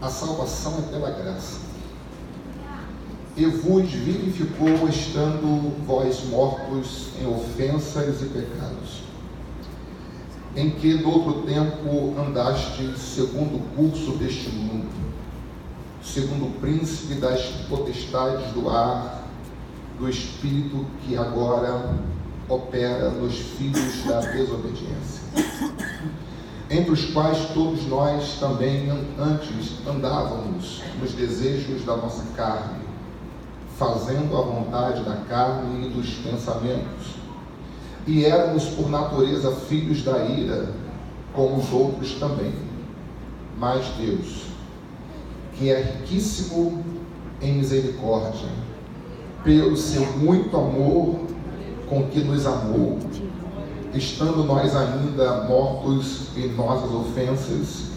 A salvação é pela graça. E vos vivificou, estando vós mortos em ofensas e pecados, em que no outro tempo andastes segundo o curso deste mundo, segundo o príncipe das potestades do ar, do espírito que agora opera nos filhos da desobediência, entre os quais todos nós também antes andávamos nos desejos da nossa carne, fazendo a vontade da carne e dos pensamentos, e éramos por natureza filhos da ira, como os outros também. Mas Deus, que é riquíssimo em misericórdia, pelo seu muito amor com que nos amou, estando nós ainda mortos em nossas ofensas,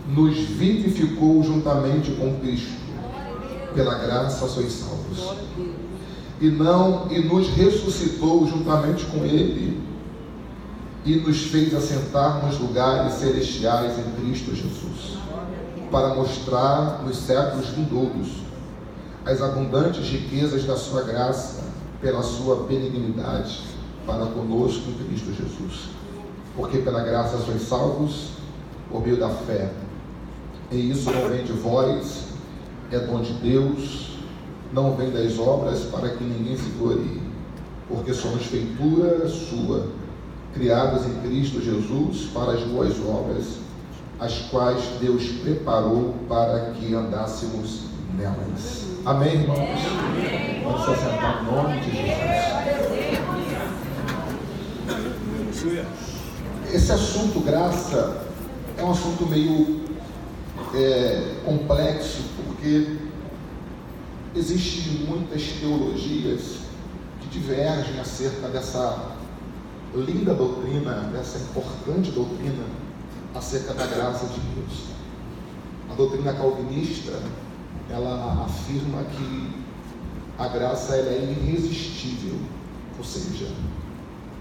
nos vivificou juntamente com Cristo. Pela graça sois salvos. E nos ressuscitou juntamente com Ele, e nos fez assentar nos lugares celestiais em Cristo Jesus, para mostrar nos séculos vindouros as abundantes riquezas da sua graça, pela sua benignidade para conosco em Cristo Jesus. Porque pela graça sois salvos, por meio da fé. E isso não vem de vós, é dom de Deus, não vem das obras, para que ninguém se glorie. Porque somos feitura sua, criados em Cristo Jesus para as boas obras, as quais Deus preparou para que andássemos nelas. Amém, irmãos? Vamos se assentar no nome de Jesus. Esse assunto, graça, é um assunto meio complexo, porque existem muitas teologias que divergem acerca dessa linda doutrina, dessa importante doutrina acerca da graça de Deus. A doutrina calvinista, ela afirma que a graça ela é irresistível, ou seja,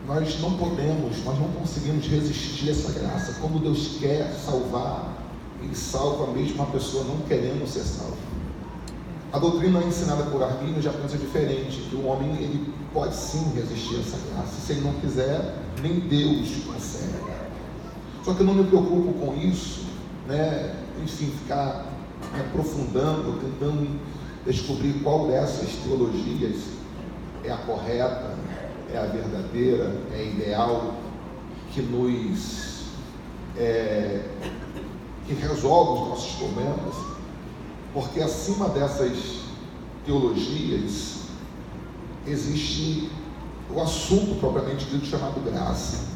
nós não conseguimos resistir a essa graça. Quando Deus quer salvar, Ele salva mesmo a pessoa não querendo ser salva. A doutrina ensinada por Armínio já pensa diferente, que o homem ele pode sim resistir a essa graça. Se ele não quiser, nem Deus consegue. Só que eu não me preocupo com isso, enfim, ficar me aprofundando, tentando descobrir qual dessas teologias é a correta, é a verdadeira, é a ideal, que resolve os nossos problemas, porque acima dessas teologias existe o assunto propriamente dito chamado graça.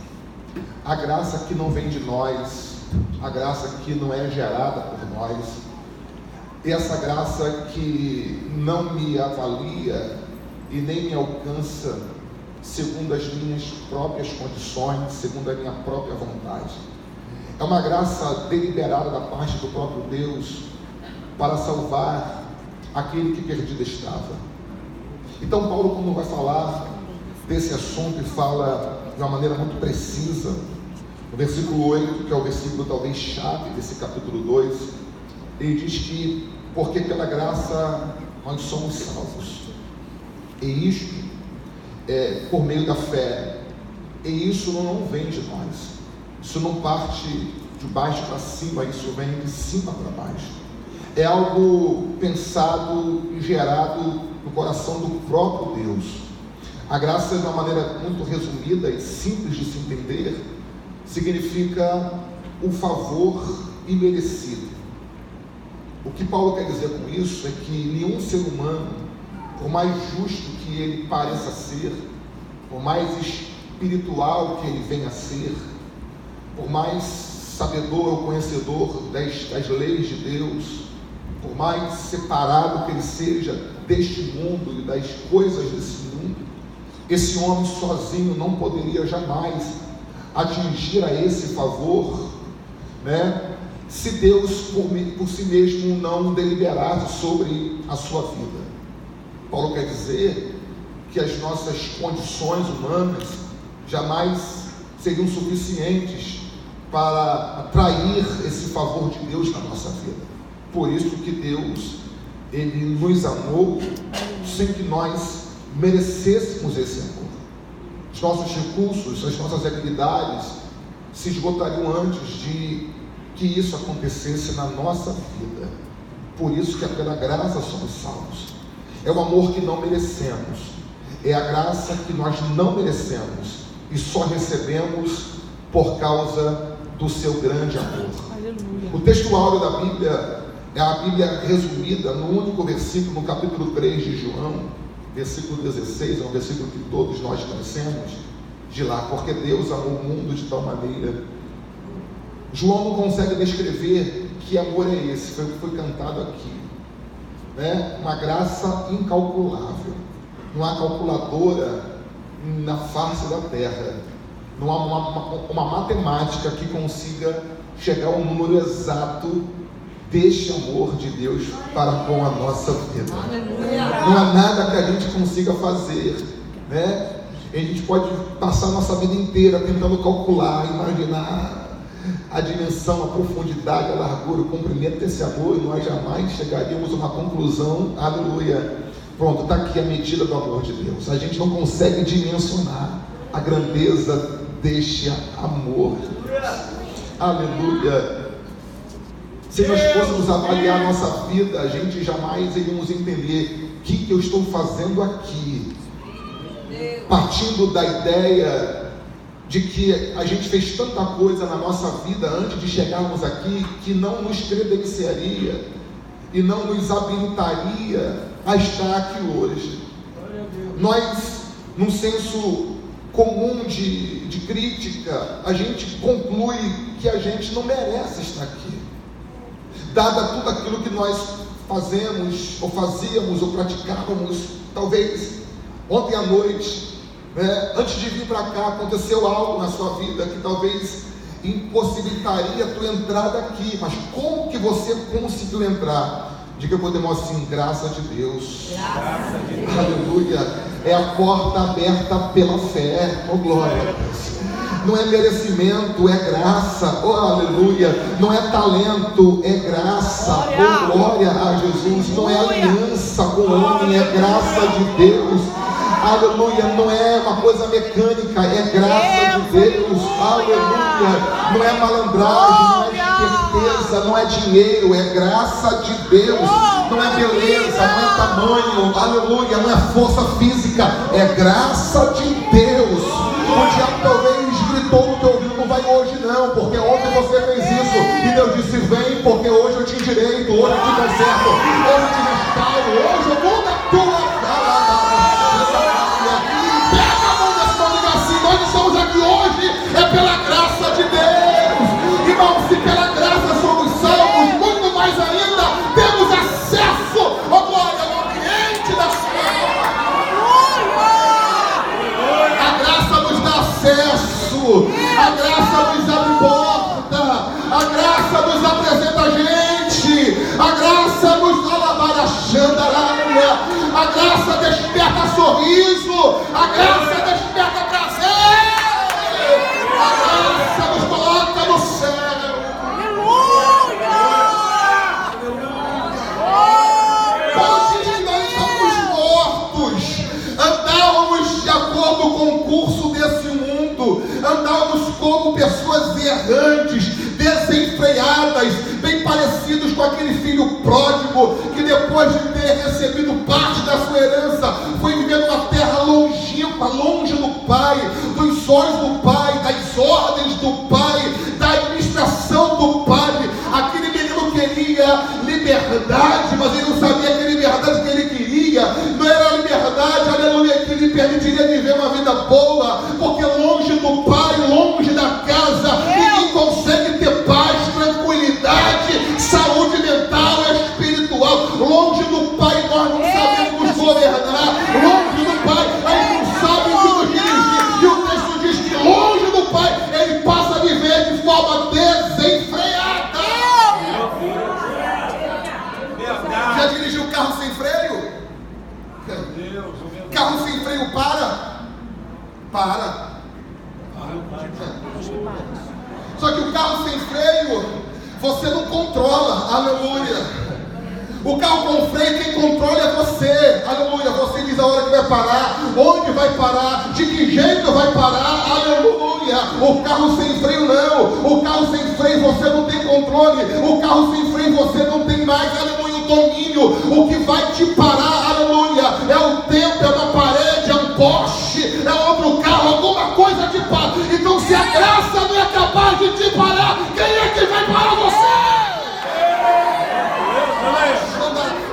A graça que não vem de nós, a graça que não é gerada por nós, essa graça que não me avalia e nem me alcança segundo as minhas próprias condições, segundo a minha própria vontade. É uma graça deliberada da parte do próprio Deus para salvar aquele que perdido estava. Então Paulo, quando vai falar desse assunto, e fala de uma maneira muito precisa, no versículo 8, que é o versículo talvez chave desse capítulo 2, ele diz que porque pela graça nós somos salvos, e isto é por meio da fé, e isso não vem de nós, isso não parte de baixo para cima, isso vem de cima para baixo, é algo pensado e gerado no coração do próprio Deus. A graça, de uma maneira muito resumida e simples de se entender, significa um favor imerecido. O que Paulo quer dizer com isso é que nenhum ser humano, por mais justo que ele pareça ser, por mais espiritual que ele venha a ser, por mais sabedor ou conhecedor das leis de Deus, por mais separado que ele seja deste mundo e das coisas desse mundo, esse homem sozinho não poderia jamais atingir a esse favor, se Deus por si mesmo não deliberasse sobre a sua vida. Paulo quer dizer que as nossas condições humanas jamais seriam suficientes para atrair esse favor de Deus na nossa vida. Por isso que Deus, Ele nos amou sem que nós merecêssemos esse amor. Os nossos recursos, as nossas habilidades se esgotariam antes de que isso acontecesse na nossa vida. Por isso que é pela graça somos salvos. É o amor que não merecemos, é a graça que nós não merecemos e só recebemos por causa do seu grande amor. Aleluia. O texto áureo da Bíblia é a Bíblia resumida no único versículo, no capítulo 3 de João, versículo 16, é um versículo que todos nós conhecemos de lá, porque Deus amou o mundo de tal maneira. João não consegue descrever que amor é esse, foi o que foi cantado aqui, né? Uma graça incalculável, não há calculadora na face da terra, não há uma matemática que consiga chegar ao número exato deste amor de Deus para com a nossa vida. Não há nada que a gente consiga fazer, né? A gente pode passar a nossa vida inteira tentando calcular, imaginar a dimensão, a profundidade, a largura, o comprimento desse amor, e nós jamais chegaríamos a uma conclusão. Aleluia. Pronto, está aqui a medida do amor de Deus. A gente não consegue dimensionar a grandeza deste amor. Aleluia. Se nós fôssemos avaliar a nossa vida, a gente jamais iríamos entender o que eu estou fazendo aqui, partindo da ideia de que a gente fez tanta coisa na nossa vida antes de chegarmos aqui, que não nos credenciaria e não nos habilitaria a estar aqui hoje. Nós, num senso comum de crítica, a gente conclui que a gente não merece estar aqui, dada tudo aquilo que nós fazemos, ou fazíamos, ou praticávamos. Talvez ontem à noite, né, antes de vir para cá, aconteceu algo na sua vida que talvez impossibilitaria a tua entrada aqui, mas como que você conseguiu entrar? Diga por demais assim: graça de Deus. Graça de Deus. Aleluia. É a porta aberta pela fé. Oh glória a Deus. Não é merecimento, é graça. Oh aleluia. Não é talento, é graça. Oh glória a Jesus. Não é aliança com o homem, é graça de Deus. Aleluia. Não é uma coisa mecânica, é graça de Deus. Aleluia. Não é malandragem, não é esperteza, não é dinheiro, é graça de Deus. Não é beleza, não é tamanho, aleluia, não é força física, é graça de Deus. O diabo talvez gritou no teu ouvido: não vai hoje não, porque ontem você fez isso. E Deus disse: vem, porque hoje eu te endireito, hoje eu te conserto, hoje eu te restauro, hoje eu mudo a tua pega a mão desse nome assim: nós estamos aqui hoje, é pela graça de Deus. Irmão, se pela graça somos salvos, muito mais ainda temos acesso, ó glória, ao ambiente da salvação. A graça nos dá acesso, a graça nos abre porta, a graça nos apresenta a gente, a graça nos dá a xandarária, a graça desperta sorriso, a graça desperta prazer, a graça nos coloca no céu. Antes nós estávamos mortos, andávamos de acordo com o curso desse mundo, andávamos como pessoas errantes, desenfreadas, bem parecidos com aquele filho pródigo que depois de ter recebido parte da sua herança foi viver numa terra longínqua, longe do pai, dos olhos do pai, das ordens do pai, da administração do pai. Aquele menino queria liberdade, mas ele não sabia que a liberdade que ele queria não era a liberdade, aleluia, que lhe permitiria viver uma vida boa, porque longe do pai, longe da casa, ninguém consegue ter paz, tranquilidade, saúde mental e espiritual. Longe do pai nós não sabemos nos governar, longe do pai a gente não sabe nos dirigir, e o texto diz que longe do pai ele passa a viver de forma desenfreada. Já dirigiu carro sem freio? Carro sem freio para. Só que o carro sem freio você não controla, aleluia. O carro com freio, quem controla é você. Aleluia. Você diz a hora que vai parar, onde vai parar, de que jeito vai parar. Aleluia. O carro sem freio não. O carro sem freio você não tem controle. O carro sem freio você não tem mais. Aleluia. O domínio. O que vai te parar, aleluia, é o tempo, é uma parede, é um poste, é outro carro, alguma coisa te para. Então se a graça não é capaz de te parar, quem é que vai parar você?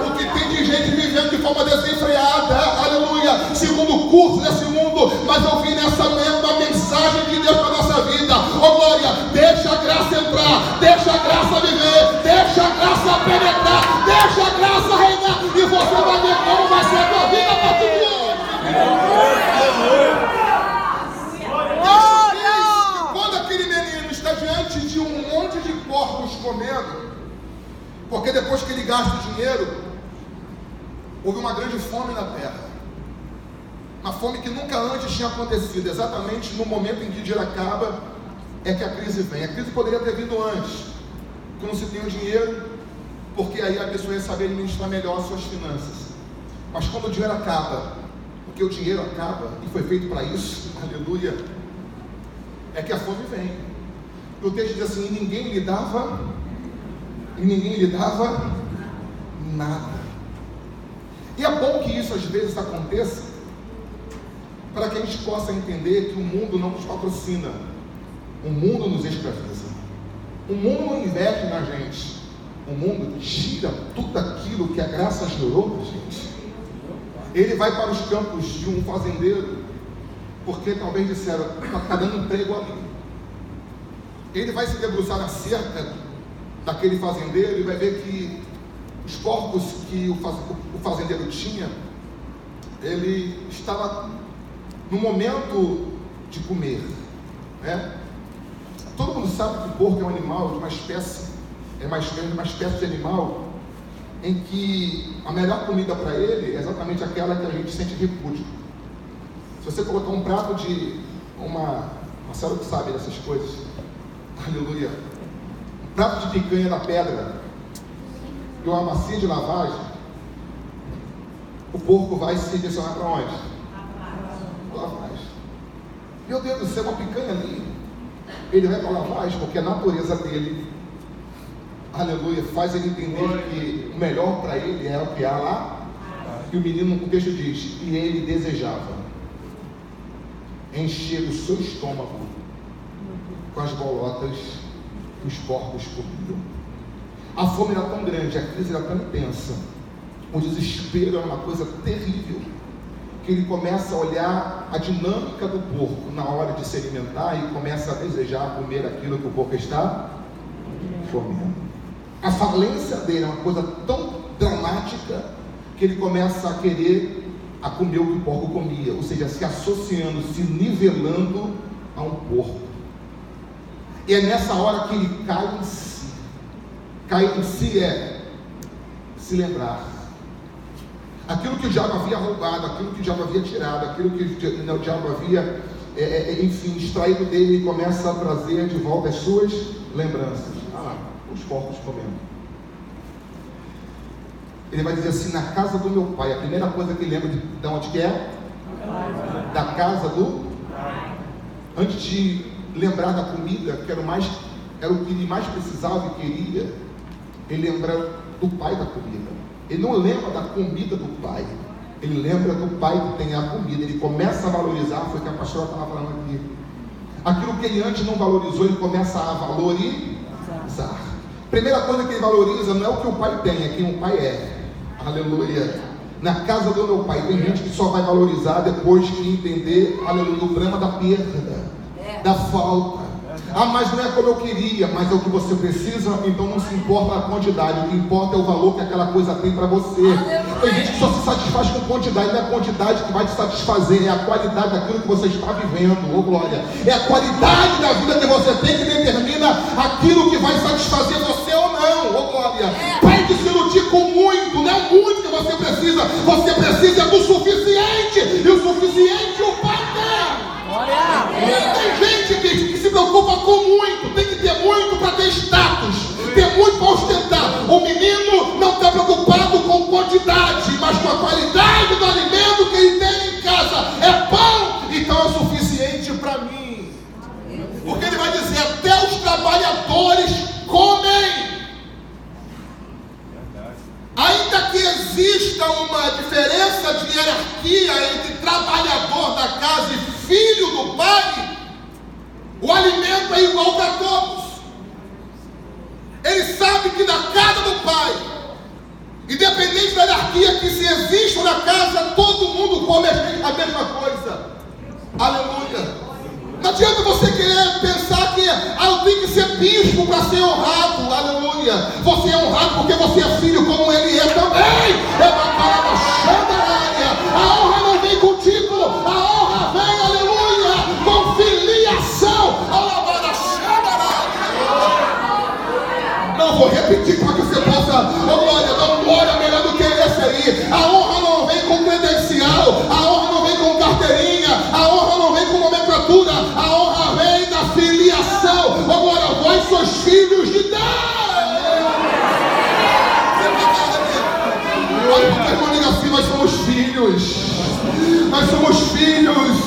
O que tem de gente vivendo de forma desenfreada, aleluia, segundo o curso desse mundo, mas eu vi nessa mesma mensagem de Deus para a nossa vida. Oh glória, deixa a graça entrar, deixa a graça viver, deixa a graça penetrar, deixa a graça reinar, e você vai ver como vai ser a tua vida a partir de hoje. Quando aquele menino está diante de um monte de porcos comendo, porque depois que ele gasta o dinheiro, houve uma grande fome na terra. Uma fome que nunca antes tinha acontecido. Exatamente no momento em que o dinheiro acaba, é que a crise vem. A crise poderia ter vindo antes, quando se tem o dinheiro, porque aí a pessoa ia saber administrar melhor as suas finanças. Mas quando o dinheiro acaba, porque o dinheiro acaba, e foi feito para isso, aleluia, é que a fome vem. E o texto diz assim: e ninguém lhe dava nada. E é bom que isso às vezes aconteça, para que a gente possa entender que o mundo não nos patrocina, o mundo nos escraviza, o mundo não investe na gente, o mundo tira tudo aquilo que a graça gerou na gente. Ele vai para os campos de um fazendeiro, porque talvez disseram, está dando emprego ali. Ele vai se debruçar na cerca daquele fazendeiro e vai ver que os porcos que o fazendeiro tinha, ele estava no momento de comer, né? Todo mundo sabe que o porco é um animal de uma espécie, uma espécie de animal em que a melhor comida para ele é exatamente aquela que a gente sente repúdio. Se você colocar um prato de Marcelo que sabe dessas coisas, aleluia, um prato de picanha da pedra e uma massinha de lavagem, o porco vai se direcionar para onde? Lavagem. Meu Deus do céu, uma picanha ali, ele vai para a lavagem, porque a natureza dele, aleluia, faz ele entender que o melhor para ele é o que há lá. E o menino, o texto diz, e ele desejava encher o seu estômago com as bolotas que os porcos comiam. A fome era tão grande, a crise era tão intensa, o desespero era uma coisa terrível, que ele começa a olhar a dinâmica do porco na hora de se alimentar e começa a desejar comer aquilo que o porco está comendo. A falência dele é uma coisa tão dramática que ele começa a querer a comer o que o porco comia, ou seja, se associando, se nivelando a um porco. E é nessa hora que ele cai em si. Cair em si é se lembrar. Aquilo que o diabo havia roubado, aquilo que o diabo havia tirado, aquilo que o diabo havia, enfim, extraído dele, e começa a trazer de volta as suas lembranças. Os porcos comendo. Ele vai dizer assim, na casa do meu pai. A primeira coisa que ele lembra de onde que é? Da casa do pai. Antes de lembrar da comida, que era o que ele mais precisava e queria, ele lembra do pai da comida. Ele não lembra da comida do pai, ele lembra do pai que tem a comida. Ele começa a valorizar, foi o que a pastora estava falando aqui. Aquilo que ele antes não valorizou, ele começa a valorizar. Primeira coisa que ele valoriza não é o que o pai tem, é quem o pai é. Aleluia. Na casa do meu pai, tem gente que só vai valorizar depois que entender, aleluia, o drama da perda, da falta. Mas não é como eu queria, mas é o que você precisa, então não se importa a quantidade, o que importa é o valor que aquela coisa tem para você. Tem gente que só se satisfaz com quantidade, não é a quantidade que vai te satisfazer, é a qualidade daquilo que você está vivendo, ô glória. É a qualidade da vida que você tem que determina aquilo que vai satisfazer você ou não, ô glória. Pare de se iludir com muito, não é o muito que você precisa do suficiente, e o suficiente o Pai tem. Tem gente que se preocupa com muito, tem que ter muito para ter status, ter muito para ostentar. O menino não está preocupado para mim. Porque ele vai dizer, até os trabalhadores comem. Ainda que exista uma diferença de hierarquia entre trabalhador da casa e filho do pai, o alimento é igual para todos. Ele sabe que na casa do pai, independente da hierarquia que se existe na casa, todo mundo come a mesma coisa. Aleluia. Não adianta você querer pensar que eu tenho que ser bispo para ser honrado. Aleluia. Você é honrado porque você é filho como ele é também. É uma palavra xandarária. A honra não vem contigo. A honra vem, aleluia, com filiação. Alabara xandarária. Não vou repetir para que você possa, glória, dar um glória melhor do que esse aí. A honra não vem com credencial. A honra não vem com carteirinha. A honra não vem com nomenclatura. A honra vem da filiação. Agora vós sois filhos de Deus. Olha para o irmão, diga assim: nós somos filhos. Nós somos filhos.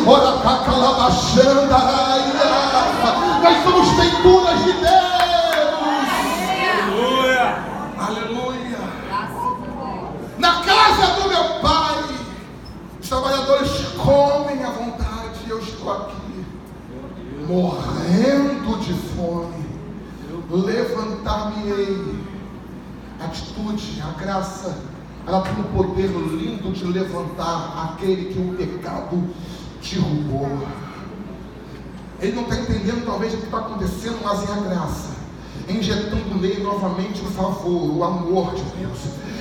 Ora, cacalabaxanda. Nós somos feituras de Deus. Aleluia. Aleluia. Na casa do meu pai, os trabalhadores comem à vontade. Eu estou aqui, morrendo de fome. Levantar-me-ei. Atitude, a graça, ela tem um poder lindo de levantar aquele que o pecado derrubou. Ele não está entendendo talvez o que está acontecendo, mas é a graça injetando nele novamente o favor, o amor de Deus.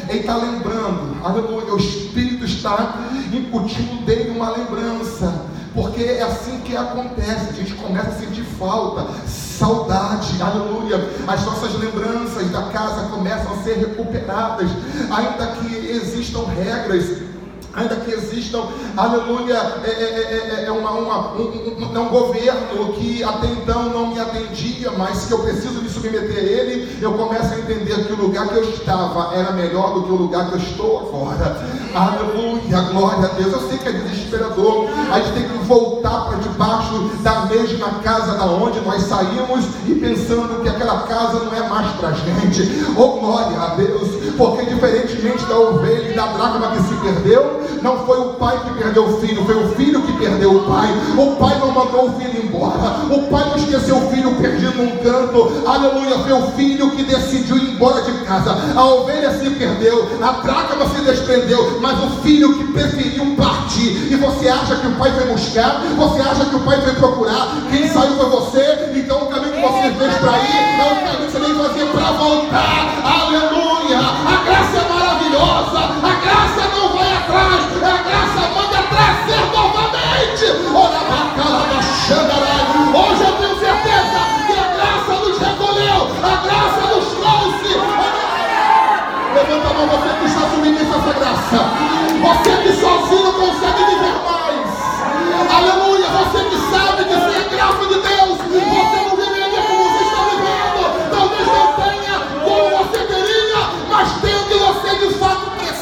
Ele está lembrando, aleluia, o Espírito está incutindo dele uma lembrança, porque é assim que acontece, a gente começa a sentir falta, saudade, aleluia, as nossas lembranças da casa começam a ser recuperadas, ainda que existam regras, ainda que existam, aleluia, é um governo que até então não me atendia, mas que eu preciso me submeter a ele, eu começo a entender que o lugar que eu estava era melhor do que o lugar que eu estou agora. Aleluia, glória a Deus. Eu sei que é desesperador, a gente tem que voltar para debaixo da mesma casa da onde nós saímos e pensando que aquela casa não é mais para a gente. Oh, glória a Deus, porque diferentemente da ovelha e da dracma que se perdeu, não foi o pai que perdeu o filho, foi o filho que perdeu o pai. O pai não mandou o filho embora, o pai não esqueceu o filho perdido num canto, aleluia, foi o filho que decidiu ir embora de casa. A ovelha se perdeu, a dracma se desprendeu, mas o filho que preferiu partir. E você acha que o pai foi buscar? Você acha que o pai foi procurar? Quem saiu foi você. Então o caminho que você fez para ir é o caminho que você tem que fazer para voltar. Aleluia, a graça é maravilhosa, a graça não vai atrás, a graça manda trazer novamente. Hoje eu tenho certeza que a graça nos recolheu, a graça nos trouxe. Levanta a mão, você que está submetido a essa graça, você que sozinho não consegue viver mais, aleluia, você que sabe que sem a graça de Deus você não viveria como você está vivendo, talvez não tenha como você queria, mas tem o que você de fato precisa.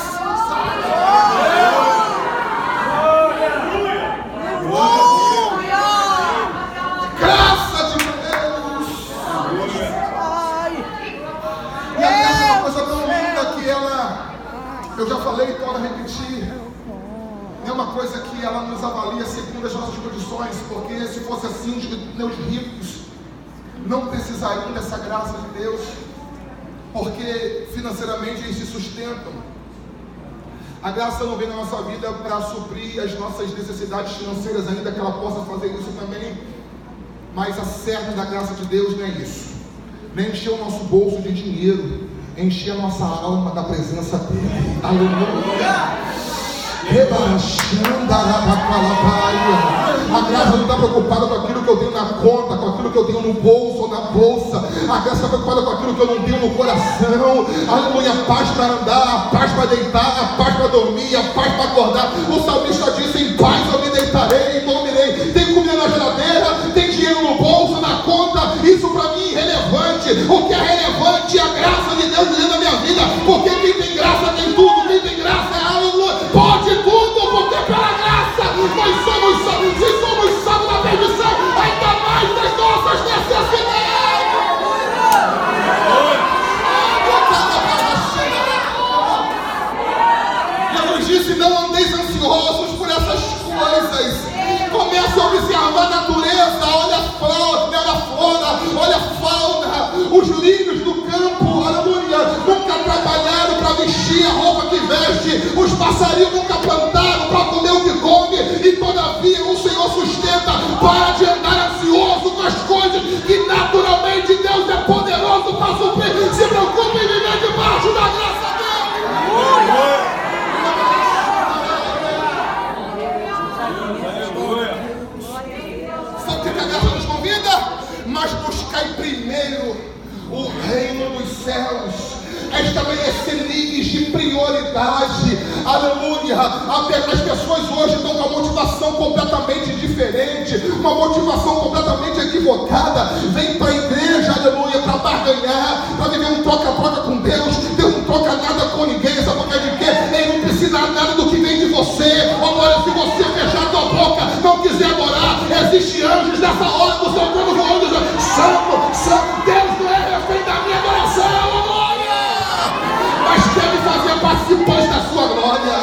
Graça de Deus. E a graça é uma coisa tão linda que ela, eu já falei e torno a repetir, é uma coisa que ela nos avalia segundo as nossas condições, porque se fosse assim, os ricos não precisariam dessa graça de Deus, porque financeiramente eles se sustentam. A graça não vem na nossa vida para suprir as nossas necessidades financeiras, ainda que ela possa fazer isso também, mas a cerne da graça de Deus não é isso, nem encher o nosso bolso de dinheiro, encher a nossa alma da presença dele. Aleluia. A graça não está preocupada com aquilo que eu tenho na conta, com aquilo que eu tenho no bolso ou na bolsa. A graça está preocupada com aquilo que eu não tenho no coração. Aleluia, paz para andar, paz para deitar, a paz para dormir, a paz para acordar. O salmista disse: em paz eu me deitarei e dormirei. Tem comida na geladeira, tem dinheiro no bolso, na conta. Isso para mim é irrelevante. O que é relevante é a graça de Deus dentro da minha vida, porque quem tem graça tem tudo. Quem tem graça é aleluia, pode tudo, porque pela graça nós somos salvos. Se somos salvos Os lírios do campo, aleluia, nunca trabalharam para vestir a roupa que veste. Os passarinhos nunca plantaram para comer o que come. E todavia o Senhor sustenta. Para de andar ansioso com as coisas que naturalmente Deus é poderoso para suprir. Se preocupe em viver debaixo da graça dele. Sabe o que a graça nos convida? Mas buscai primeiro o reino dos céus. Estabelecer níveis de prioridade, aleluia. As pessoas hoje estão com uma motivação completamente diferente, uma motivação completamente equivocada. Vem para a igreja, aleluia, para barganhar, para viver um troca-troca com Deus. Deus não troca nada com ninguém, sabe por causa de quê? Ele não precisa nada do que vem de você. Agora, se você fechar a tua boca, não quiser adorar, existe anjos nessa hora do seu trono voando, santo, santo, Deus não é refém da minha adoração, mas quer me fazer participante da sua glória.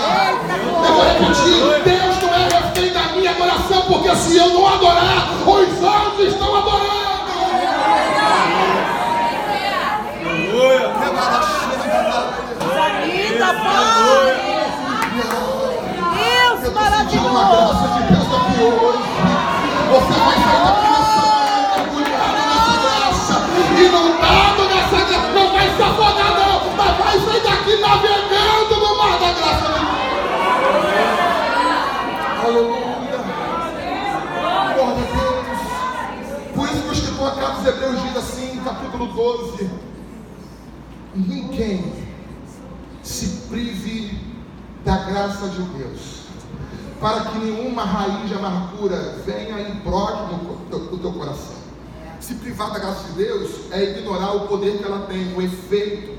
Eu vou repetir: Deus não é refém da minha adoração, porque se eu não adorar, os anjos estão adorando. Sanita, Pai! Deus maravilhoso! Uma graça de Deus aqui hoje. Você vai sair daqui nessa manhã, mergulhado nessa graça, inundado nessa graça. Não vai se afogar, não, mas vai sair daqui navegando no mar da graça de Deus. Aleluia. Glória a Deus. Por isso que o escritor a carta dos Hebreus diz assim, capítulo 12: ninguém se prive da graça de Deus, para que nenhuma raiz de amargura venha em próximo do teu coração. Se privar da graça de Deus é ignorar o poder que ela tem, o efeito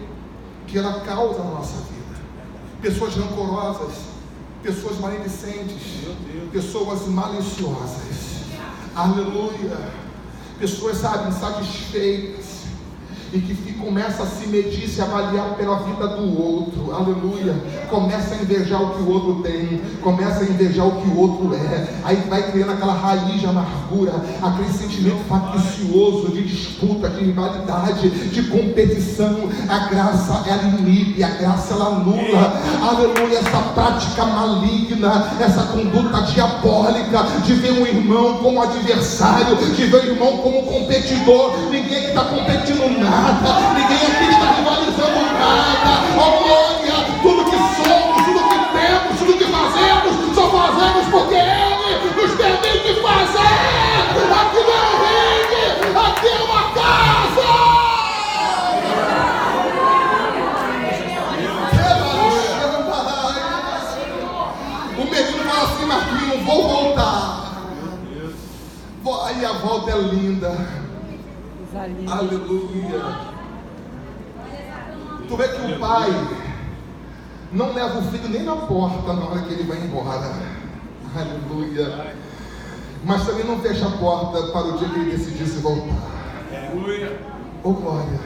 que ela causa na nossa vida. Pessoas rancorosas, pessoas maledicentes, pessoas maliciosas, aleluia, pessoas, sabe, insatisfeitas, e que começa a se medir, se avaliar pela vida do outro, aleluia, começa a invejar o que o outro tem, começa a invejar o que o outro é, aí vai criando aquela raiz de amargura, aquele sentimento faccioso de disputa, de rivalidade, de competição. A graça, ela inibe, a graça, ela anula, aleluia, essa prática maligna, essa conduta diabólica, de ver um irmão como adversário, de ver o irmão como competidor. Ninguém que está competindo nada, ninguém aqui está rivalizando nada. Oh glória, tudo que somos, tudo que temos, tudo que fazemos, só fazemos porque Ele nos permite fazer. Aqui não é um ringue, aqui é uma casa. O menino fala assim: Marquinhos, vou voltar. Aí a volta é linda. Aleluia. Tu vê que o pai não leva o filho nem na porta na hora que ele vai embora. Aleluia. Mas também não fecha a porta para o dia que ele decidisse voltar. Aleluia. Oh glória.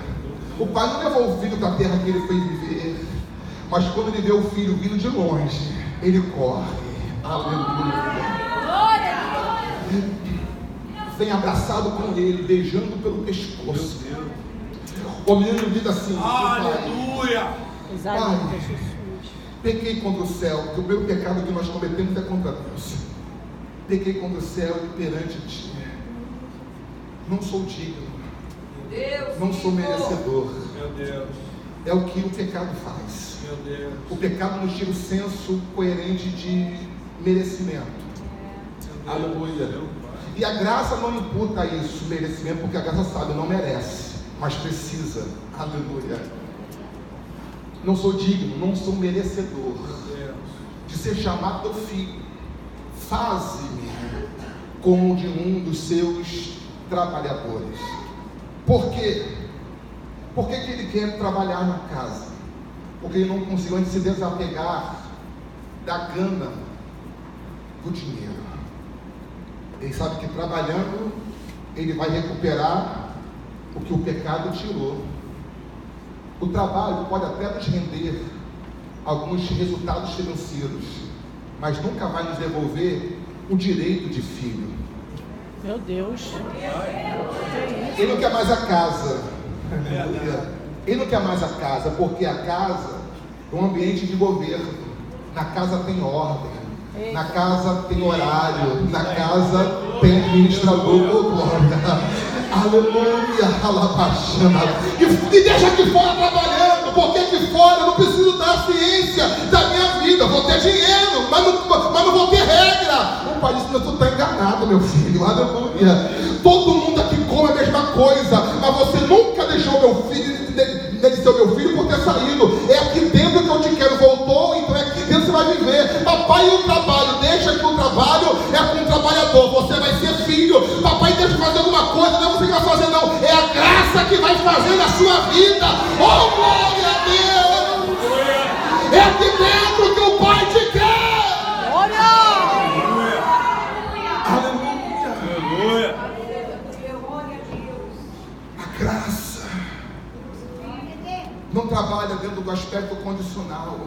O pai não levou o filho para a terra que ele foi viver, mas quando ele vê o filho vindo de longe, ele corre. Aleluia. Vem abraçado com ele, beijando pelo pescoço. O menino diz assim: aleluia, Pai, pequei contra o céu, porque o primeiro pecado que nós cometemos é contra Deus. Pequei contra o céu e perante ti, não sou digno, não sou merecedor. É o que o pecado faz. O pecado nos tira o senso coerente de merecimento. Aleluia. E a graça não imputa isso, merecimento, porque a graça sabe, não merece, mas precisa. Aleluia. Não sou digno, não sou merecedor de ser chamado teu filho. Faze-me como de um dos seus trabalhadores. Por quê? Por que ele quer trabalhar na casa? Porque ele não conseguiu antes se desapegar da gana do dinheiro. Ele sabe que trabalhando ele vai recuperar o que o pecado tirou. O trabalho pode até nos render alguns resultados financeiros, mas nunca vai nos devolver o direito de filho. Meu Deus. Ele não quer mais a casa, Ele não quer mais a casa, porque a casa é um ambiente de governo. Na casa tem ordem, na casa tem horário, na casa tem administrador. Oh, glória! Aleluia! Alabaxana! E deixa aqui fora trabalhando, porque aqui fora eu não preciso da ciência da minha vida. Vou ter dinheiro, mas não vou ter regra. O pai disse: tu está enganado, meu filho. Aleluia! Todo mundo aqui come a mesma coisa, mas você nunca deixou meu filho de ser meu filho por ter saído. É aqui dentro que eu te quero. Voltou, então é aqui dentro que você vai viver. Papai, e o trabalho? Deixa que o trabalho é com o trabalhador. Você vai ser filho. Papai, deixa eu fazer alguma coisa. Não é você que vai fazer, não. É a graça que vai fazer na sua vida. Oh, glória a Deus! É aqui dentro que o Pai te quer. Glória! Aleluia! A graça não trabalha dentro do aspecto condicional,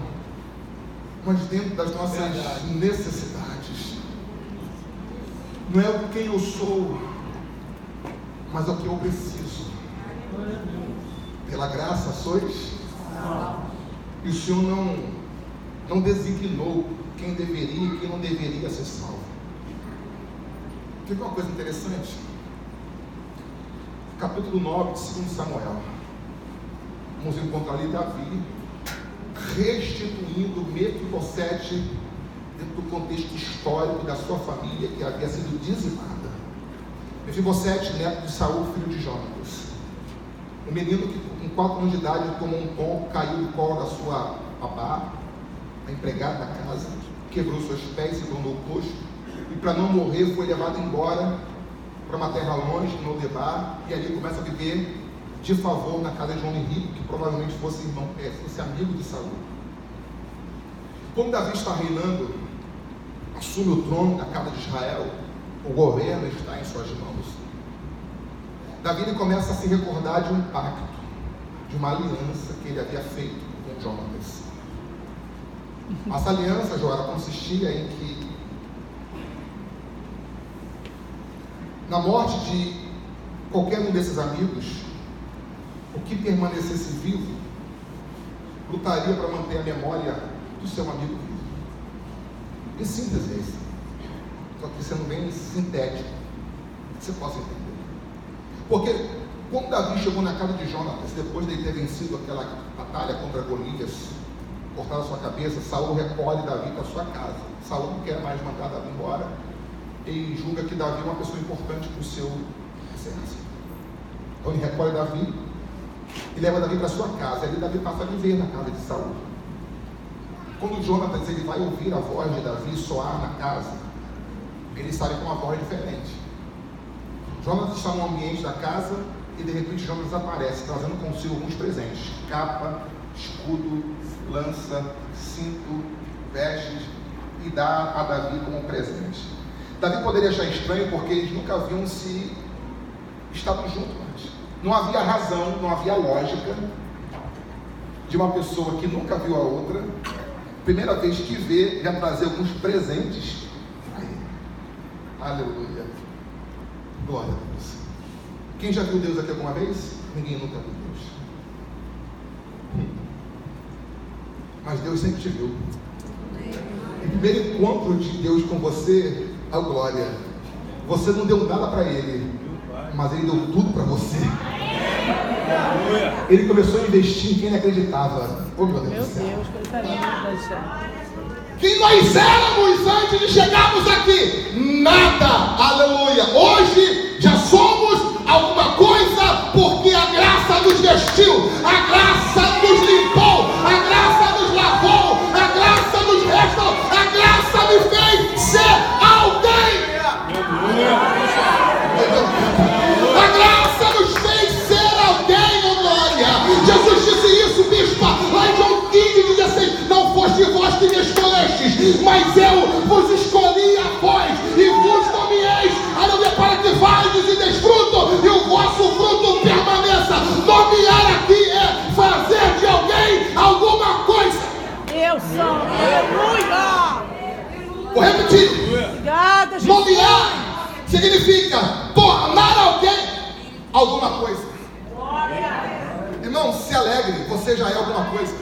mas dentro das nossas necessidades. Não é o quem eu sou, mas o que eu preciso. Pela graça sois, e o Senhor não designou quem deveria e quem não deveria ser salvo. Quer ver uma coisa interessante? Capítulo 9 de 2 Samuel. Vamos encontrar ali Davi restituindo Mefibosete dentro do contexto histórico da sua família, que havia sido dizimada. Mefibosete, neto de Saul, filho de Jonatas. Um menino que com 4 anos de idade tomou um tombo, caiu no colo da sua babá, a empregada da casa, quebrou seus pés e tornou coxo, e para não morrer foi levado embora para uma terra longe, no Lodebar, e ali começa a viver de favor na casa de um homem rico, que provavelmente fosse amigo de Saul. Quando Davi está reinando, assume o trono da casa de Israel, o governo está em suas mãos. Davi ele começa a se recordar de um pacto, de uma aliança que ele havia feito com Jonatas. Essa aliança, Joara, consistia em que, na morte de qualquer um desses amigos, o que permanecesse vivo lutaria para manter a memória do seu amigo vivo. Em síntese, é isso. Só que sendo bem sintético, que você possa entender. Porque quando Davi chegou na casa de Jonatas, depois de ele ter vencido aquela batalha contra Golias, cortado a sua cabeça, Saul recolhe Davi para sua casa. Saul não quer mais mandar Davi embora. Ele julga que Davi é uma pessoa importante para o seu exército. Então ele recolhe Davi e leva Davi para sua casa. Ali Davi passa a viver na casa de Saul. Quando Jonatas ele vai ouvir a voz de Davi soar na casa, ele sabe com uma voz diferente. Jonatas está no ambiente da casa e de repente Jonatas aparece, trazendo consigo alguns presentes: capa, escudo, lança, cinto, vestes, e dá a Davi como presente. Davi poderia achar estranho porque eles nunca haviam se estado juntos antes. Não havia razão, não havia lógica de uma pessoa que nunca viu a outra, primeira vez que vê, já trazer alguns presentes a ele. Aleluia. Glória a Deus. Quem já viu Deus aqui alguma vez? Ninguém nunca viu Deus. Mas Deus sempre te viu. O primeiro encontro de Deus com você, a glória. Você não deu nada para Ele, mas Ele deu tudo para você. Ele começou a investir em quem Ele acreditava. Oh, meu Deus do céu. Coisa linda. Quem nós éramos antes de chegarmos aqui? Nada. Aleluia. Hoje já somos alguma coisa porque a graça nos vestiu, a graça nos limpou, a graça nos lavou, a graça nos restaurou, a graça me fez ser alguém. A graça nos fez ser alguém, oh glória. Jesus disse isso, bispa, lá em João 15:16: não foste vós que me escolhestes, mas eu vos escolhi a vós e vos nomeeis, aleluia, para que vades e des fruto, e o vosso fruto permaneça. Nomear aqui é fazer de alguém alguma coisa. Eu sou, aleluia. Vou repetir. Obrigada, Jesus. Nomear significa tornar alguém alguma coisa. Glória. Irmão, se alegre, você já é alguma coisa.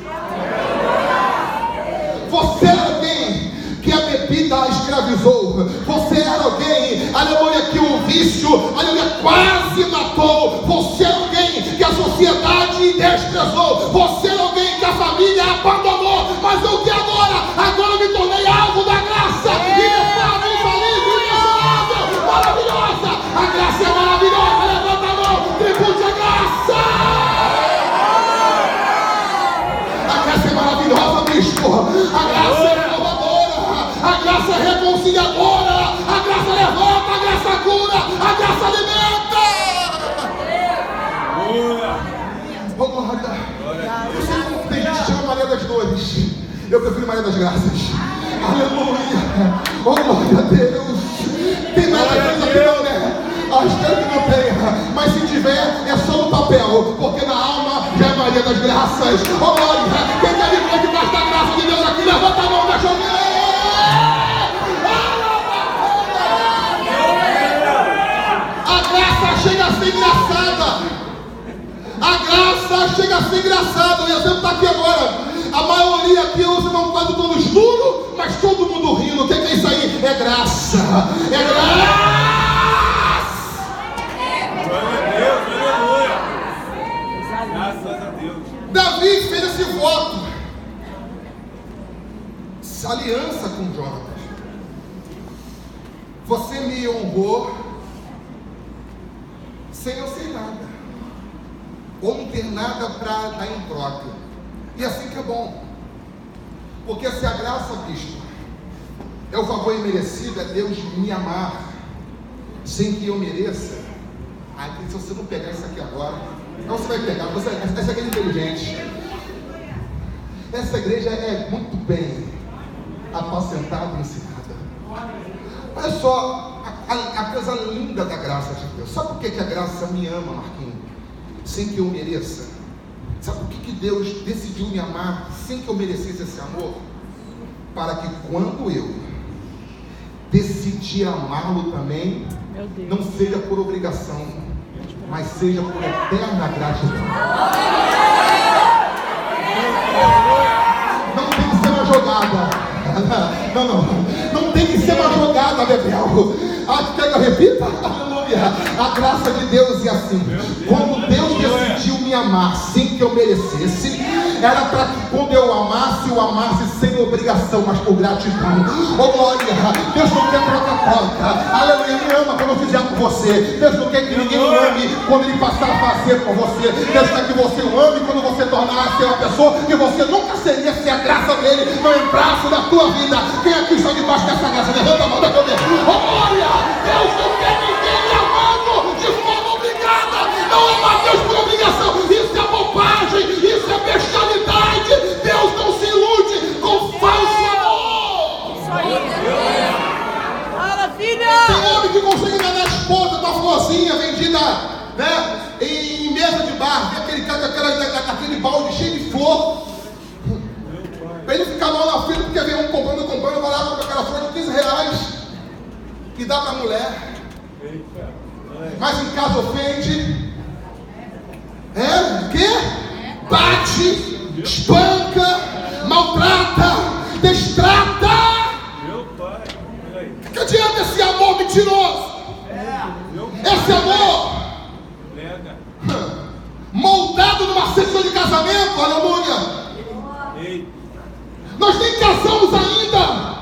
Você é alguém que a bebida escravizou. Você era alguém, aleluia, que o vício, aleluia, quase matou. Você é alguém que a sociedade desprezou. Você é alguém que a família abandonou. Mas eu que agora me tornei alvo da graça. Inefável, infalível, inexorável, maravilhosa. A graça é maravilhosa. Levanta a mão, tribute a graça. A graça é maravilhosa, bispo. A graça é renovadora. A graça é reconciliadora. A graça levanta, a graça cura, a graça alimenta. Oh, glória. Eu sei que tem gente que chama Maria das Dores. Eu prefiro Maria das Graças. Aleluia. Oh, glória a Deus. Tem mais coisa aqui não, né? Espero que não tenha. Mas se tiver, é só no papel. Porque na alma já é Maria das Graças. Oh, glória. Quem quer viver debaixo da graça de Deus aqui, levanta a mão, deixa eu ver. Chega a ser engraçada. A graça chega a ser engraçada. O exemplo está aqui agora. A maioria aqui usa não quase todo escuro, mas todo mundo rindo. O que é isso aí? É graça. É graça. Glória a Deus, aleluia. Graças a Deus. Davi fez esse voto, essa aliança com Jonatas. Você me honrou sem eu ser nada, ou não ter nada para dar em troca. E assim que é bom, porque se a graça, bispo, é o favor imerecido, é Deus me amar sem que eu mereça. Se você não pegar isso aqui agora, não, você vai pegar. Essa igreja é inteligente. Essa igreja é muito bem apacentada e ensinada. Olha só a coisa linda da graça de Deus. Sabe por que a graça me ama, Marquinhos? Sem que eu mereça. Sabe por que Deus decidiu me amar sem que eu merecesse esse amor? Para que quando eu decidir amá-lo também, não seja por obrigação, mas seja por eterna gratidão. Não tem que ser uma jogada. Não tem que ser uma jogada, Bebel. Quer que eu repita? Aleluia. A graça de Deus é assim. Quando Deus decidiu me amar sem que eu merecesse, era para que quando eu amasse sem obrigação, mas por gratidão. Oh, glória. Deus não quer troca-troca. Aleluia. Me ama quando eu fizer com você. Deus não quer que ninguém o ame quando ele passar a fazer com você. Deus quer que você o ame quando você tornar a ser uma pessoa que você nunca seria se a graça dele não entrasse na tua vida. Quem aqui está debaixo dessa graça? Levanta a mão da cabeça. Oh, glória. Deus não quer ninguém me amando de forma obrigada. Não ama Deus por obrigação. Isso é bobagem. Isso é bestialidade. Deus não se ilude com falso amor. Isso aí. Maravilha. Tem homem que consegue enganar a esposa com a florzinha vendida, né, em mesa de bar. Vê aquele cara com aquele balde cheio de flor. Para ele ficar mal na fila porque vem um comprando, vai lá com aquela flor de R$15 e dá para a mulher. Mas em casa ofende. O quê? Bate, espanca, maltrata, destrata. O que adianta esse amor mentiroso? Esse amor moldado numa cesta de casamento, aleluia. Nós nem casamos ainda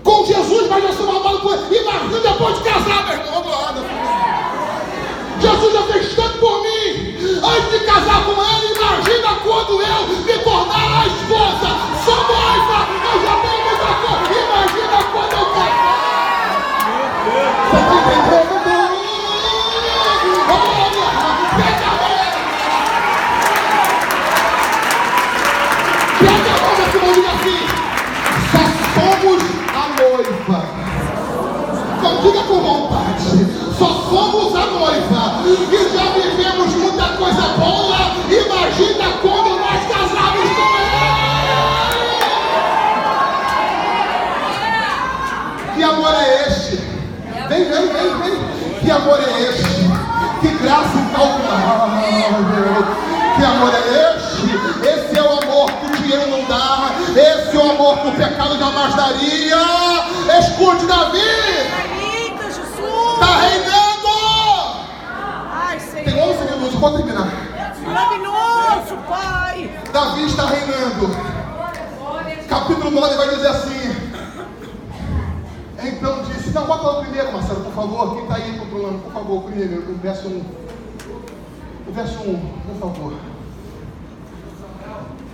com Jesus, mas já somos amados por ele. Imagina depois de casar, meu irmão. Jesus já fez tanto por mim antes de casar com ele. Imagina quando eu me tornar a esposa. Sou noiva, eu já tenho muita coisa. Imagina quando eu casar. Você está entendendo? Pega a mão desse mundo assim. Só somos a noiva. Não diga com vontade. Só somos a noiva. E já vivemos muita coisa boa. Imagina quando nós casarmos com ele. Que amor é este? Vem. Que amor é este? Que graça incalculável. que o pecado jamais daria. Escute, Davi. Eita, Jesus. Está reinando. Ai, Senhor. Tem 11 minutos, pode terminar. Maravilhoso, Pai. Davi está reinando. Capítulo 9 vai dizer assim. Então disse, não, bota lá o primeiro, Marcelo, por favor. Quem está aí controlando, por favor, o primeiro, o verso 1. O verso 1, por favor.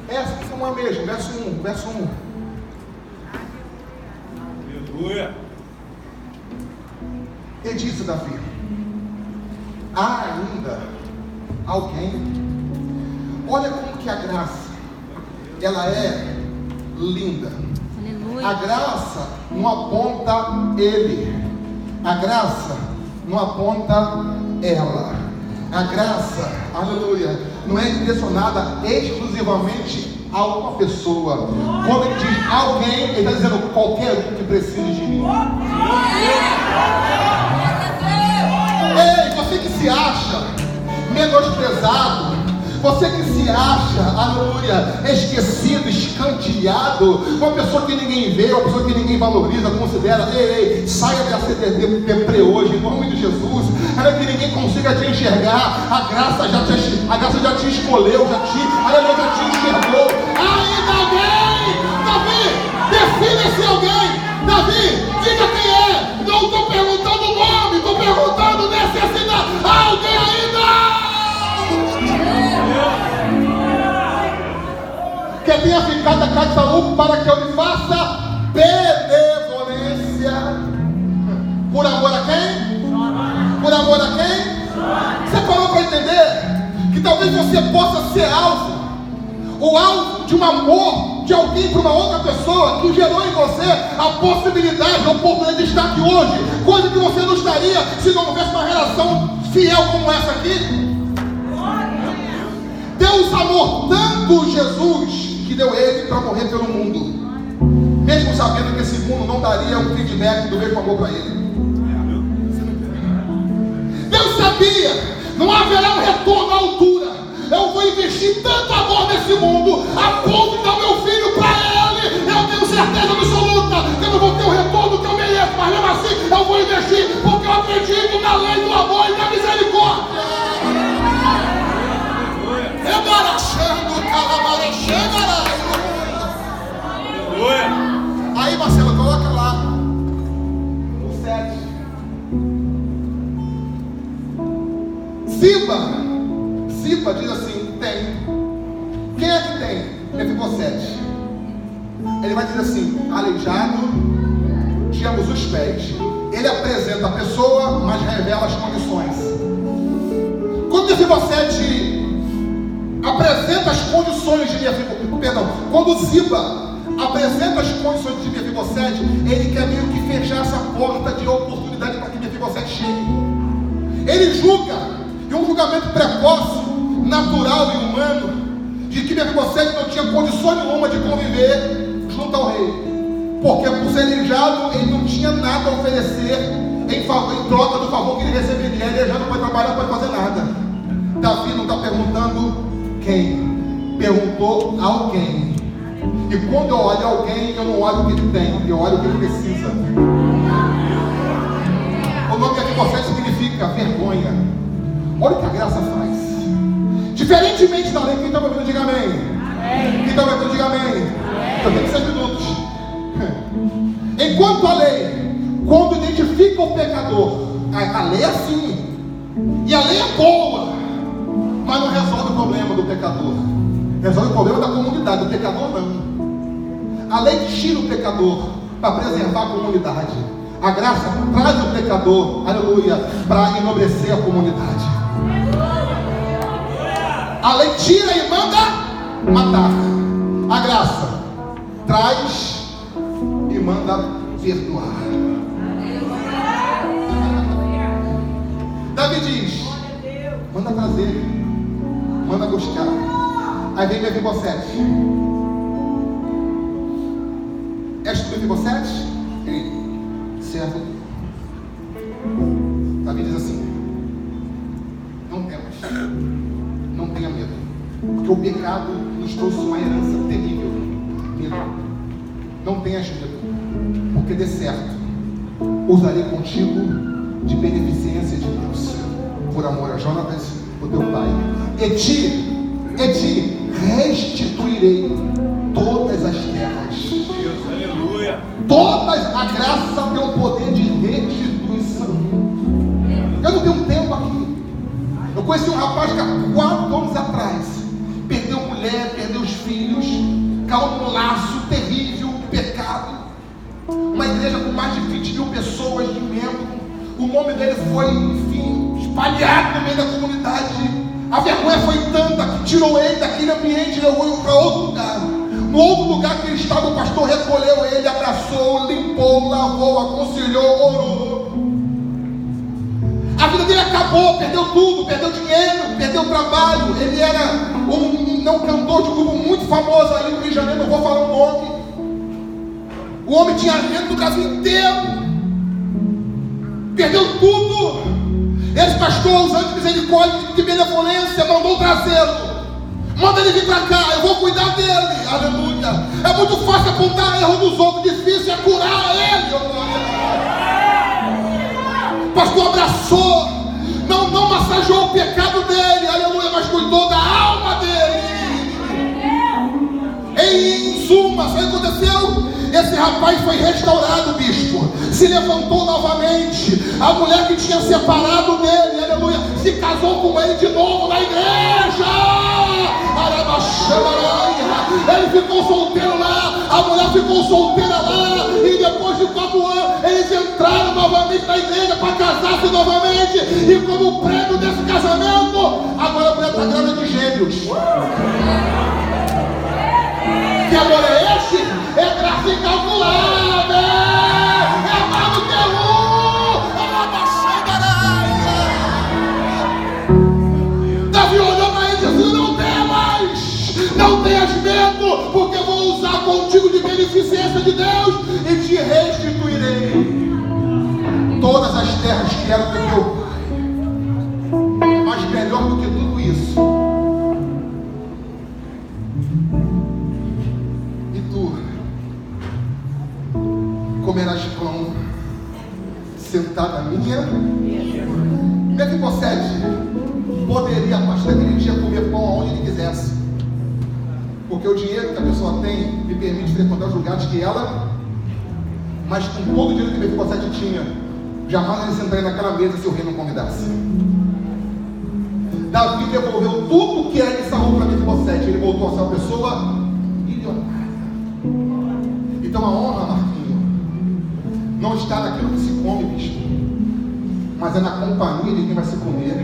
Essa que não é mesmo, verso 1, verso 1. Aleluia. E disse Davi: há ainda alguém? Olha como que a graça, ela é linda. Aleluia. A graça não aponta ele, a graça não aponta ela. A graça, aleluia, não é direcionada exclusivamente a uma pessoa. Quando ele diz alguém, ele está dizendo qualquer um que precise de mim. Ei, você que se acha menosprezado, você que se acha, aleluia, esquecido, escanteado, uma pessoa que ninguém vê, uma pessoa que ninguém valoriza, considera, ei, saia dessa deprê hoje, em nome de Jesus, para que ninguém consiga te enxergar, a graça já te escolheu, já te enxergou. Ainda alguém, Davi, define esse alguém, Davi, diga quem é, não estou perguntando o nome, estou perguntando necessidade, alguém ainda? Que tenha ficado a casa de Saul para que eu lhe faça benevolência. Por amor a quem? Por amor a quem? Você parou para entender que talvez você possa ser alvo, o alvo de um amor de alguém para uma outra pessoa que gerou em você a possibilidade, a oportunidade de estar aqui hoje, coisa que você não estaria se não houvesse uma relação fiel como essa aqui. Deus amou tanto Jesus que deu ele para morrer pelo mundo, mesmo sabendo que esse mundo não daria um feedback do mesmo amor para ele. Deus sabia, não haverá um retorno à altura. Eu vou investir tanto amor nesse mundo a ponto de dar meu filho para ele. Eu tenho certeza absoluta que eu não vou ter o retorno que eu mereço, mas mesmo assim eu vou investir, porque eu acredito na lei do amor e da misericórdia. Aí, Marcelo, coloca lá o 7. Ziba diz assim: tem. Quem é que tem? Mefibosete. Ele vai dizer assim: aleijado, tínhamos os pés. Ele apresenta a pessoa, mas revela as condições. Quando Mefibosete apresenta as condições de Mefibosete, quando Ziba apresenta as condições de Mefibosete, ele quer meio que fechar essa porta de oportunidade para que Mefibosete chegue. Ele julga, e um julgamento precoce, natural e humano, de que Mefibosete não tinha condições nenhuma de conviver junto ao rei, porque por ser aleijado ele não tinha nada a oferecer em troca do favor que ele receberia. Ele já não pode trabalhar, não pode fazer nada. Davi não está perguntando quem, perguntou alguém. E quando eu olho alguém, eu não olho o que ele tem, eu olho o que ele precisa. O nome de Mefibosete significa vergonha. Olha o que a graça faz. Diferentemente da lei, quem está me ouvindo, diga amém. Quem está me ouvindo, diga amém. Eu tenho 6 minutos. Enquanto a lei, quando identifica o pecador, a lei é assim, e a lei é boa, mas não resolve o problema do pecador. Resolve o problema da comunidade, do pecador não. A lei tira o pecador para preservar a comunidade. A graça traz o pecador, aleluia, para enobrecer a comunidade. A lei tira e manda matar. A graça traz e manda perdoar. Davi diz: manda trazer, manda buscar. Aí vem Mefibosete. És tu Mefibosete? Ele, servo. Davi diz assim: não temas, não tenha medo, porque o pecado nos trouxe uma herança terrível, medo. Não tenhas medo, porque de certo usarei contigo de beneficência de Deus, por amor a Jonatas, o teu pai. E te restituirei todas as terras. Deus, aleluia. Todas a graça tem o poder de restituição. Eu não tenho tempo aqui. Eu conheci um rapaz que há 4 anos atrás perdeu mulher, perdeu os filhos, caiu num laço terrível, pecado. Uma igreja com mais de 20 mil pessoas de membro. O nome dele foi, enfim, espalhado no meio da comunidade. A vergonha foi tanta que tirou ele daquele ambiente e levou ele para outro lugar. No outro lugar que ele estava, o pastor recolheu ele, abraçou, limpou, lavou, aconselhou, orou. A vida dele acabou, perdeu tudo, perdeu dinheiro, perdeu trabalho. Ele era um cantor de grupo muito famoso ali no Rio de Janeiro, não vou falar o nome. O homem tinha renda do Brasil inteiro, perdeu tudo. Esse pastor, usando de misericórdia, de benevolência, mandou trazê-lo. Manda ele vir para cá, eu vou cuidar dele. Aleluia. É muito fácil apontar erro dos outros, difícil é curar ele. O pastor abraçou, não massageou o pecado dele, aleluia, mas cuidou da alma dele. Em suma, sabe o que aconteceu? Esse rapaz foi restaurado, bispo. Se levantou novamente. A mulher que tinha separado dele, aleluia, se casou com ele de novo na igreja. Ele ficou solteiro lá, a mulher ficou solteira lá. E depois de 4 anos, eles entraram novamente na igreja para casar-se novamente. E como prêmio desse casamento, agora a mulher está grávida de gêmeos. Que amor é esse? É graça incalculável. É mais do que Davi olhou para ele e disse: não tenhas medo, porque vou usar contigo de beneficência de Deus e te restituirei todas as terras que eram do teu pai. Mas melhor do que tudo isso, comerás pão sentado à minha. Mefibosete poderia, a partir daquele dia, comer pão aonde ele quisesse, porque o dinheiro que a pessoa tem lhe permite frequentar os lugares que ela, mas com todo o dinheiro que Mefibosete tinha, jamais ele sentaria naquela mesa se o rei não convidasse. Davi devolveu tudo que era de Saul para Mefibosete. Ele voltou a ser uma pessoa milionária. Então a honra, Marquinhos, não está naquilo que se come, bispo, mas é na companhia de quem vai se comer.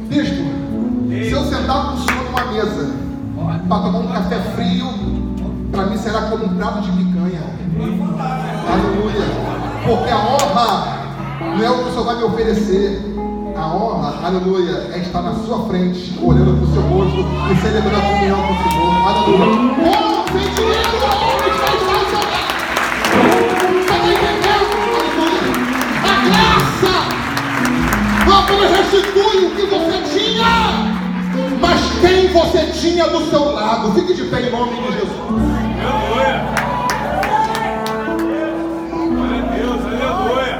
Bispo, se eu sentar com o senhor numa mesa para tomar um café frio, para mim será como um prato de picanha. Aleluia. Porque a honra não é o que o senhor vai me oferecer. A honra, aleluia, é estar na sua frente, olhando para o seu rosto e celebrando a comunhão com o Senhor. Aleluia. Oh, sem dinheiro, a honra está em seu lado. Você está entendendo? Aleluia. A graça não apenas restitui o que você tinha, mas quem você tinha do seu lado. Fique de pé em nome de Jesus. Aleluia.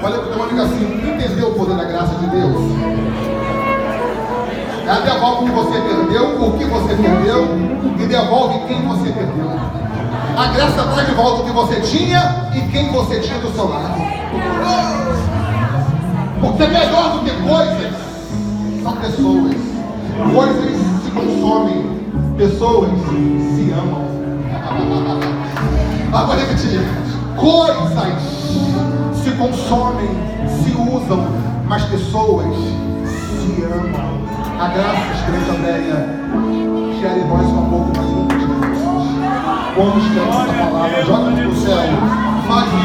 Olha para o teu amigo assim: entendeu o poder da graça de Deus? Ela devolve o que você perdeu, o que você perdeu, e devolve quem você perdeu. A graça traz de volta o que você tinha e quem você tinha do seu lado. Porque melhor do que coisas são pessoas. Coisas se consomem, pessoas se amam. Agora repetir: coisas se consomem, se usam, mas pessoas se amam. A graça, escreve Andréia, gere em nós um pouco mais um de Jesus. Quando escreve essa palavra, joga para o céu, faz-me